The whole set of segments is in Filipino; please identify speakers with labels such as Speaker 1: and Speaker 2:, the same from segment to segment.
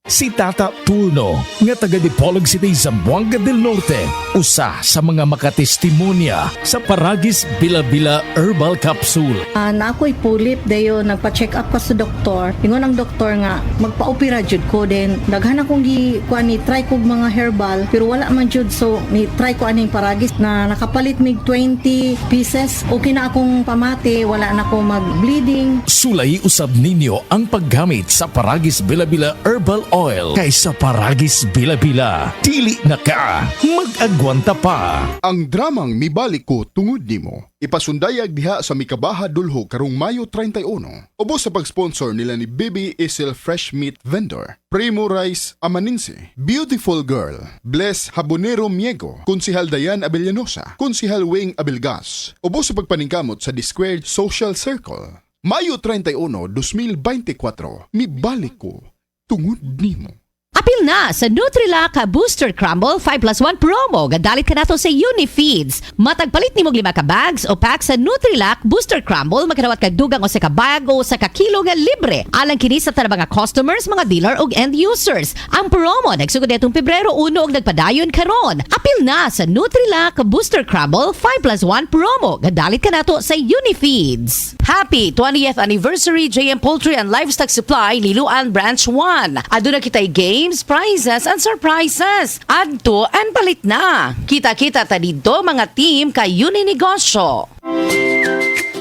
Speaker 1: Si Tata Turno, nga taga Dipolog City, Zamboanga del Norte, usa sa mga makatestimonya sa Paragis Bila-Bila Herbal Capsule.
Speaker 2: Na ako'y pulip dayo nagpa-check up pa sa doktor. Ingon ang doktor nga magpa-opera jud ko din. Daghan akong ni try kog mga herbal pero wala man jud, so ni try ko aning Paragis na nakapalit mig 20 pieces. Okay na akong pamati, wala na ako mag-bleeding.
Speaker 1: Sulay usab ninyo ang paggamit sa Paragis Bila-Bila Herbal Oil kaysa Paragis Bila-Bila. Dili na ka mag-agwanta pa.
Speaker 3: Ang dramang Mibalik Ko Tungod Nimo ipasundayag diha sa Mikabaha Dulho karong Mayo 31. Ubos sa pag-sponsor nila ni Bibi Isel Fresh Meat Vendor, Primo Rice Amaninse, Beautiful Girl, Bless Habonero Miego, Konsihal Dayan Abellanosa, Konsihal Wing Abelgas. Ubos sa pagpaningkamot sa Disquared Social Circle. Mayo 31, 2024. Mibalik Ko Tungod Nimo.
Speaker 4: Apil na sa Nutrilaka Booster Crumble 5+1 promo. Gadalit ka nato sa Unifeeds. Matagpalit ni mong 5 ka bags o pack sa Nutrilak Booster Crumble, makadawat kag dugang o sa ka bag o sa ka kilo nga libre. Alang kini sa tanang mga customers, mga dealer ug end users. Ang promo nagsugod netong Pebrero 1 ug nagpadayon karon. Apil na sa Nutrilak Booster Crumble 5+1 promo. Gadalit ka nato sa Unifeeds. Happy 20th anniversary JM Poultry and Livestock Supply Liloan Branch 1. Aduna kitay games, prizes, and surprises. Adto and palit na. Kita-kita ta dito mga team kay Uninegosyo.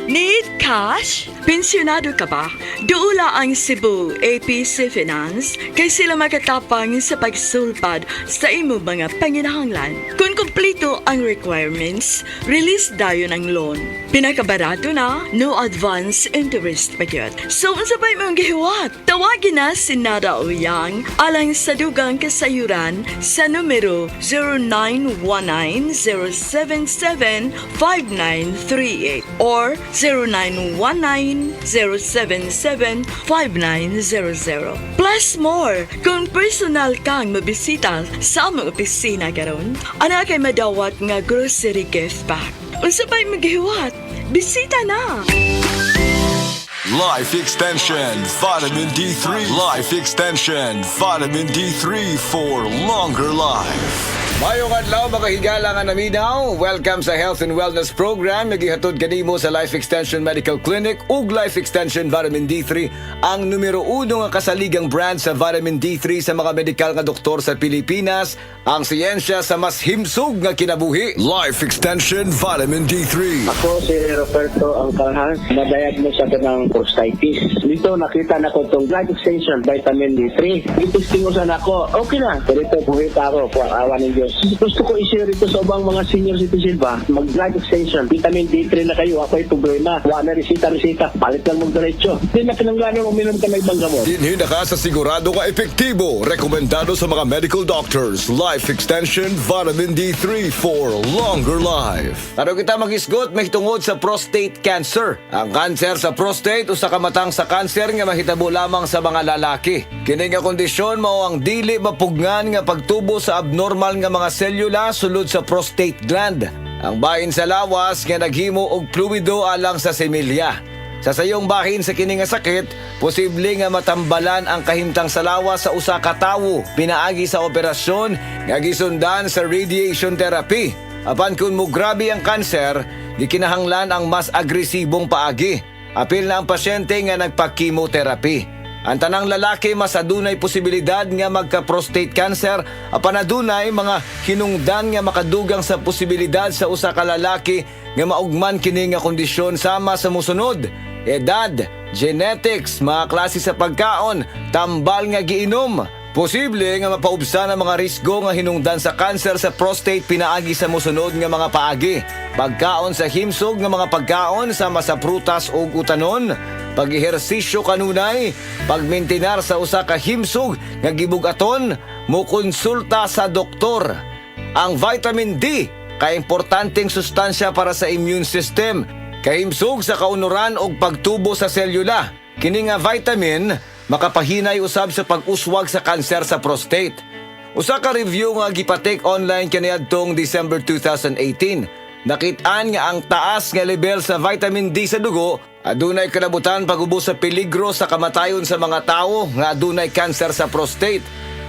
Speaker 5: Need cash? Pensyonado ka ba? Duula ang Cebu APC Finance kay sila makatapang sa pagsulpad sa imo mga panginahanglan. Kung kumpleto ang requirements, release dayon ang loan. Pinakabarato na, no advance interest pagyot. So, unsabay mong gihiwat? Tawagin na si Nada Uyang alang sa dugang kasayuran sa numero 0919-077-5938 or 0919-077-5900. Plus more, kung personal kang mabisita sa among opisina karon, ana kay madawat nga grocery gift pack. Unsabay maghiwat, bisita na!
Speaker 6: Life Extension Vitamin D3. Life Extension Vitamin D3 for longer life.
Speaker 7: Mayong adlaw mga higala nga naminaw. Welcome sa Health and Wellness Program. Nagihatod kanimo sa Life Extension Medical Clinic ug Life Extension Vitamin D3, ang numero 1 nga kasaligang brand sa vitamin D3 sa mga medikal nga doktor sa Pilipinas. Ang siyensya sa mas himsog nga kinabuhi.
Speaker 6: Life Extension Vitamin D3.
Speaker 8: Ako si Roberto Angkalhan, na-diagnose ako ng prostatitis. Dito nakita na ko itong Life Extension Vitamin D3. Itistingusan ako, okay na. Pero ito, buhita ako, awan ng Diyos. Gusto ko i-share ito sa ubang mga senior citizen ba? Mag-Life Extension, Vitamin D3 na kayo, ako'y problema. Wala na resita, palit lang mong diretso. Hindi na kinangganan uminom ka na ibang gamot.
Speaker 6: Dinhi na ka sa sigurado nga epektibo. Rekomendado sa mga medical doctors. Life Extension Vitamin D3 for longer life.
Speaker 7: Taro kita mag-isgot mahitungod sa prostate cancer. Ang cancer sa prostate usa ka matang sa cancer nga mahitabo lamang sa mga lalaki. Kini nga kondisyon mao ang dili mapugnan nga pagtubo sa abnormal nga mga selula sulod sa prostate gland. Ang bahin sa lawas nga naghimo og fluido alang sa semilya. Sa sayong bahin sa kini nga sakit, posible nga matambalan ang kahimtang sa lawas sa usa ka tawo pinaagi sa operasyon nga gisundan sa radiation therapy. Apan kun mo grabe ang kanser, gikinahanglan ang mas agresibong paagi. Apil na ang pasyente nga nagpa-chemotherapy. Ang tanang lalaki mas adunay posibilidad nga magka-prostate cancer, apan adunay mga hinungdan nga makadugang sa posibilidad sa usa ka lalaki nga maugman kini nga kondisyon sama sa mosunod: edad, genetics, mga klase sa pagkaon, tambal nga giinom. Posible nga mapaubsan ang mga risgo nga hinungdan sa cancer sa prostate pinaagi sa mosunod nga mga paagi: pagkaon sa himsog nga mga pagkaon sama sa prutas ug utanon, pag-ehersisyo kanunay, pagmintinar sa usa ka himsog nga gibugaton, mokonsulta sa doktor. Ang vitamin D kay importanteng sustansya para sa immune system, kahimsog sa kaunuran og pagtubo sa selula. Kini nga vitamin makapahinay usab sa pag-uswag sa kanser sa prostate. Usa ka review nga gipatik online kaniadtong December 2018. Nakit-an nga ang taas nga level sa vitamin D sa dugo Adunay kalabutan pag-ubos sa peligro sa kamatayon sa mga tao nga adunay cancer sa prostate.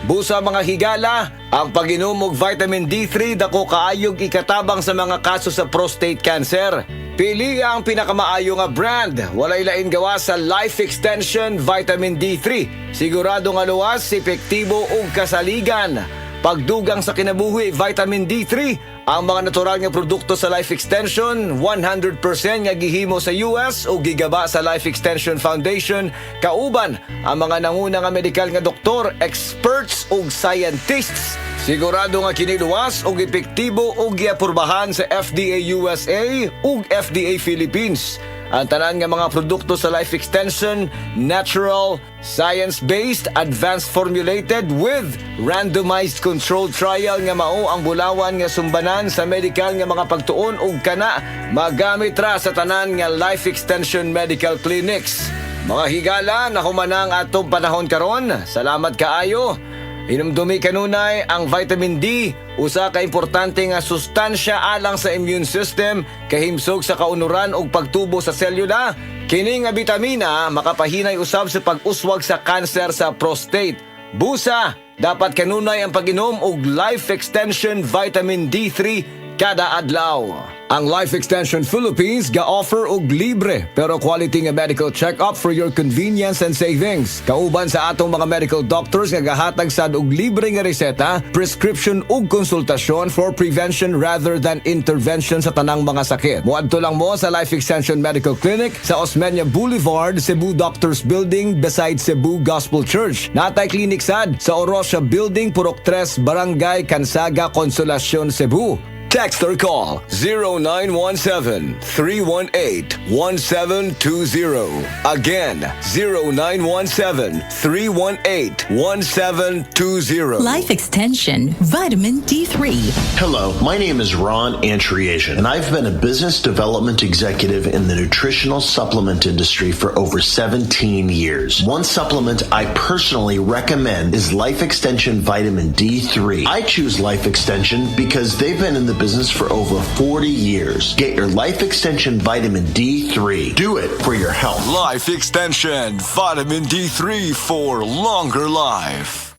Speaker 7: Busa mga higala, ang pag-inom og vitamin D3 dako kaayog ikatabang sa mga kaso sa prostate cancer. Pili ang pinakamaayo nga brand. Walay lain gawa sa Life Extension Vitamin D3. Sigurado nga luwas, epektibo ug kasaligan. Pagdugang sa kinabuhi, vitamin D3, ang mga natural nga produkto sa Life Extension, 100% nga gihimo sa US o gigaba sa Life Extension Foundation, kauban ang mga nanguna nga medikal nga doktor, experts ug scientists. Sigurado nga kiniluwas ug epektibo ug giapurbahan sa FDA USA ug FDA Philippines. Ang tanan nga mga produkto sa Life Extension, natural, science-based, advanced formulated with randomized controlled trial nga mao ang bulawan nga sumbanan sa medical nga mga pagtuon ug kana magamit ra sa tanan nga Life Extension Medical Clinics. Mga higala, nahumanang atong panahon karon. Salamat kaayo. Hinumdumi kanunay ang vitamin D, usa ka importante nga sustansya alang sa immune system, kahimsog sa kaunuran ug pagtubo sa selula. Kini nga bitamina makapahinay usab sa pag-uswag sa kanser sa prostate. Busa, dapat kanunay ang pag-inom og Life Extension Vitamin D3 kada adlaw. Ang Life Extension Philippines ga-offer og libre pero quality nga medical check-up for your convenience and savings. Kauban sa atong mga medical doctors nga gahatag sad og libre nga reseta, prescription ug konsultasyon for prevention rather than intervention sa tanang mga sakit. Moadto lang mo sa Life Extension Medical Clinic sa Osmeña Boulevard, Cebu Doctors Building beside Cebu Gospel Church. Natay clinic sad sa Orosia Building, Purok 3, Barangay Cansaga, Consolacion, Cebu. Text or call 0917-318-1720. Again, 0917-318-1720.
Speaker 9: Life Extension Vitamin D3.
Speaker 10: Hello, my name is Ron Antriasian, and I've been a business development executive in the nutritional supplement industry for over 17 years. One supplement I personally recommend is Life Extension Vitamin D3. I choose Life Extension because they've been in the business for over 40 years. Get your Life Extension Vitamin D3. Do it for your health.
Speaker 6: Life Extension Vitamin D3 for longer life.